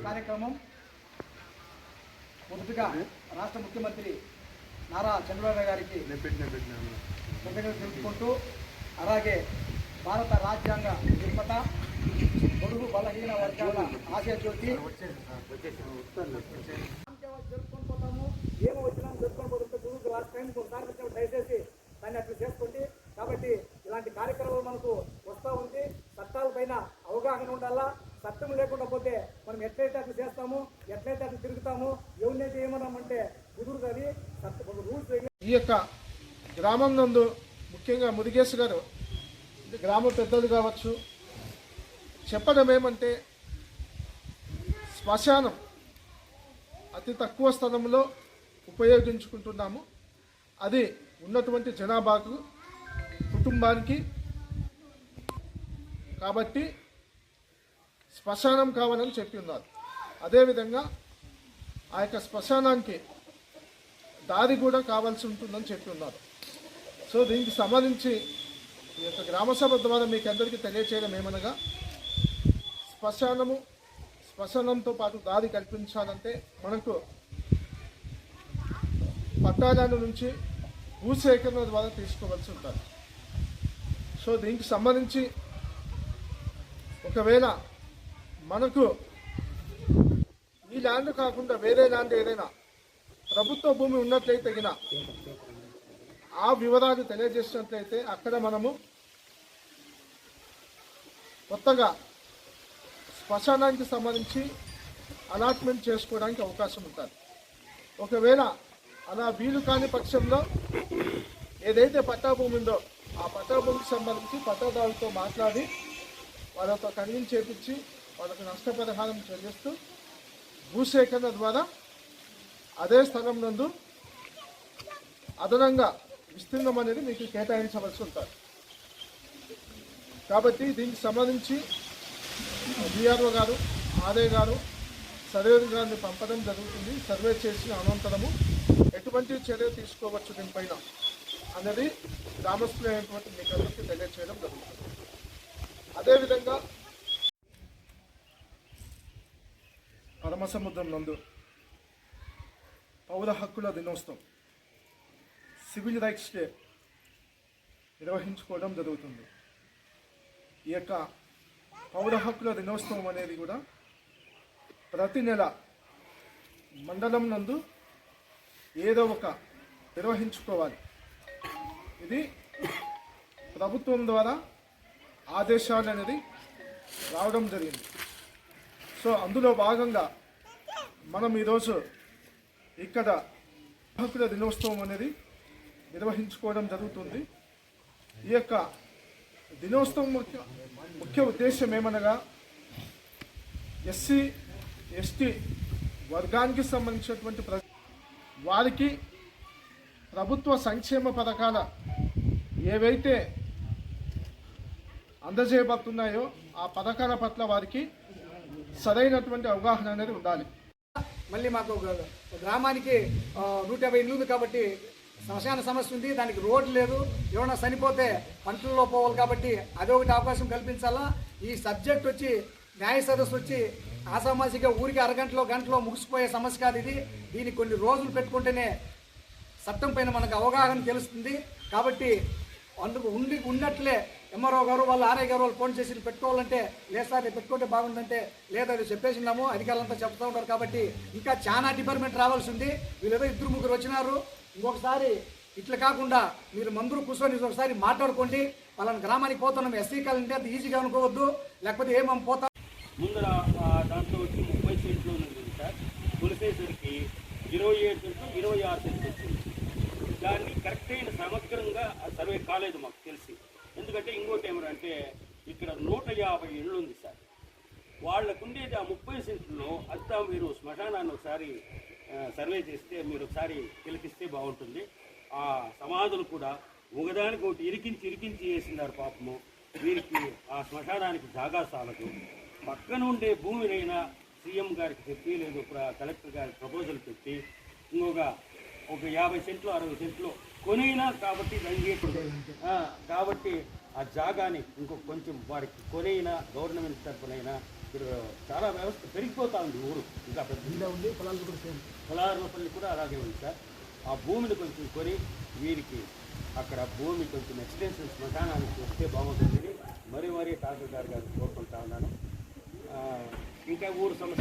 కార్యక్రమం ముందుగా రాష్ట్ర ముఖ్యమంత్రి నారా చంద్రబాబు గారికి కృతజ్ఞతలు తెలుపుకుంటూ, అలాగే భారత రాజ్యాంగ నిర్మాత పొడుగు బలహీన వర్గాల ఆశయజ్యోతి జరుపుకొని పోతాము. ఏమో వచ్చినా జరుపుకొని పోతుంటే గురువుకి లాస్ట్ టైం ఒకసారి వచ్చినప్పుడు దయచేసి దాన్ని అట్లా చేసుకోండి. కాబట్టి ఇలాంటి కార్యక్రమాలు మనకు వస్తూ ఉంది. చట్టాల పైన అవగాహన ఉండాలా. చట్టం లేకుండా పోతే మనం ఎట్లయితే అట్లా చేస్తాము, ఎట్లయితే అట్లా తిరుగుతాము, ఎవరినైతే ఏమన్నామంటే కుదురు అది రూల్స్. ఈ యొక్క గ్రామం నందు ముఖ్యంగా ముదిగేశ్ గారు గ్రామ పెద్దలు కావచ్చు చెప్పడం ఏమంటే, శ్మశానం అతి తక్కువ స్థలంలో ఉపయోగించుకుంటున్నాము. అది ఉన్నటువంటి జనాభాకు కుటుంబానికి. కాబట్టి శ్మశానం కావాలని చెప్పి ఉన్నారు. అదేవిధంగా ఆ యొక్క శ్మశానానికి దారి కూడా కావాల్సి ఉంటుందని చెప్పి ఉన్నారు. సో దీనికి సంబంధించి ఈ యొక్క గ్రామసభ ద్వారా మీకు అందరికీ తెలియచేయడం ఏమనగా, శ్మశానంతో పాటు దారి కల్పించాలంటే మనకు పట్టాల నుంచి భూసేకరణ ద్వారా తీసుకోవాల్సి ఉంటుంది. సో దీనికి సంబంధించి ఒకవేళ మనకు ఈ ల్యాండ్ కాకుండా వేరే ల్యాండ్ ఏదైనా ప్రభుత్వ భూమి ఉన్నట్లయితే గిన ఆ వివరాలు తెలియజేసినట్లయితే అక్కడ మనము కొత్తగా శ్మశానానికి సంబంధించి అలాట్మెంట్ చేసుకోవడానికి అవకాశం ఉంటుంది. ఒకవేళ అలా వీలు కాని పక్షంలో ఏదైతే పట్టాభూమి ఉందో ఆ పట్టాభూమికి సంబంధించి పట్టాదారులతో మాట్లాడి వాళ్ళతో కన్విన్స్ చేపించి వాళ్ళకు నష్టపరిహారం చెల్లిస్తూ భూసేకరణ ద్వారా అదే స్థలం నందు అదనంగా విస్తీర్ణం అనేది మీకు కేటాయించవలసి ఉంటుంది. కాబట్టి దీనికి సంబంధించి డిఆర్ఓ గారు, ఆర్ఏ గారు సర్వేర్ గారిని పంపడం జరుగుతుంది. సర్వే చేసిన అనంతరము ఎటువంటి చర్య తీసుకోవచ్చు దీనిపైన అనేది గ్రామస్తులైనటువంటి మీకు అందరికీ తెలియచేయడం జరుగుతుంది. అదేవిధంగా పరమసముద్రం నందు పౌర హక్కుల దినోత్సవం, సివిల్ రైట్స్ డే నిర్వహించుకోవడం జరుగుతుంది. ఈ యొక్క పౌర హక్కుల దినోత్సవం అనేది కూడా ప్రతి నెల మండలం నందు ఏదో ఒక నిర్వహించుకోవాలి. ఇది ప్రభుత్వం ద్వారా ఆదేశాలు అనేది రావడం జరిగింది. సో అందులో భాగంగా మనం ఈరోజు ఇక్కడ హక్కుల దినోత్సవం అనేది నిర్వహించుకోవడం జరుగుతుంది. ఈ యొక్క దినోత్సవం ముఖ్య ఉద్దేశం ఏమనగా, ఎస్సీ ఎస్టీ వర్గానికి సంబంధించినటువంటి వారికి ప్రభుత్వ సంక్షేమ పథకాల ఏవైతే అందజేయబడుతున్నాయో ఆ పథకాల పట్ల వారికి సరైనటువంటి అవగాహన అనేది ఉండాలి. మళ్ళీ మాకు గ్రామానికి 150 ఇల్లు ఉంది కాబట్టి శ్మశాన సమస్య ఉంది. దానికి రోడ్డు లేదు. ఎవరైనా చనిపోతే పంటల్లో పోవాలి కాబట్టి అదొకటి అవకాశం కల్పించాలా. ఈ సబ్జెక్ట్ వచ్చి న్యాయ సదస్సు వచ్చి ఆసామాసిగా ఊరికి గంటలో ముగిసిపోయే సమస్య కాదు ఇది. దీనికి కొన్ని రోజులు పెట్టుకుంటేనే చట్టం పైన మనకు అవగాహన తెలుస్తుంది. కాబట్టి అందుకు ఉన్నట్లే ఎంఆర్ఓ గారు వాళ్ళు ఆర్ఐ గారు వాళ్ళు ఫోన్ చేసి పెట్టుకోవాలంటే లేదు సార్ పెట్టుకుంటే బాగుందంటే లేదు అది చెప్పేసినాము, అధికారులంతా చెప్తూ ఉంటారు. కాబట్టి ఇంకా చాలా డిపార్ట్మెంట్ రావాల్సి ఉంది. వీళ్ళేదో 2-3 వచ్చినారు. ఇంకొకసారి ఇట్లా కాకుండా మీరు మందులు కూర్చొని ఒకసారి మాట్లాడుకోండి. వాళ్ళని గ్రామానికి పోతున్నాం, ఎస్సీ కాలనీ అంటే ఈజీగా అనుకోవద్దు, లేకపోతే ఏమేమి పోతాం. ముందర దాంట్లో వచ్చి 30 సెంట్లు ఉంది సార్. కొలిసేసరికి 27 సెంట్లు 26 సెంట్లు వచ్చింది. దాన్ని కరెక్ట్ అయిన సమగ్రంగా సర్వే కాలేదు మాకు తెలిసి. ఎందుకంటే ఇంకోటి ఏమంటే ఇక్కడ 150 ఇళ్ళు ఉంది సార్. వాళ్ళకుండేది ఆ 30 సెంట్లలో అంతా మీరు శ్మశానాన్ని ఒకసారి సర్వే చేస్తే మీరు ఒకసారి తెలిపిస్తే బాగుంటుంది. ఆ సమాధులు కూడా ఒకదానికి ఒకటి ఇరికించి వేసినారు పాపము. వీరికి ఆ శ్మశానానికి జాగా సాలదు. పక్కన ఉండే భూమినైనా సీఎం గారికి చెప్పి లేదు కలెక్టర్ గారికి ప్రపోజల్ పెట్టి ఇంకొక 50 సెంట్లు 60 సెంట్లు కొనైనా కాబట్టి కాబట్టి ఆ జాగాని ఇంకొక కొంచెం వారికి కొనైనా గవర్నమెంట్ తరఫునైనా ఇక్కడ చాలా వ్యవస్థ పెరిగిపోతా ఉంది ఊరు ఇంకా పెద్ద ఇలా ఉంది పొలాలు కూడా సేమ్. పొలార్లపల్లి కూడా అలాగే ఉంది సార్. ఆ భూమిని కొంచెం కొని వీరికి అక్కడ భూమి కొంచెం ఎక్స్టెన్షన్ శ్మశానానికి వస్తే బాగుంటుంది మరీ తహసీల్దార్ గారు కోరుకుంటా ఉన్నాను. ఇంకా ఊరు సమస్య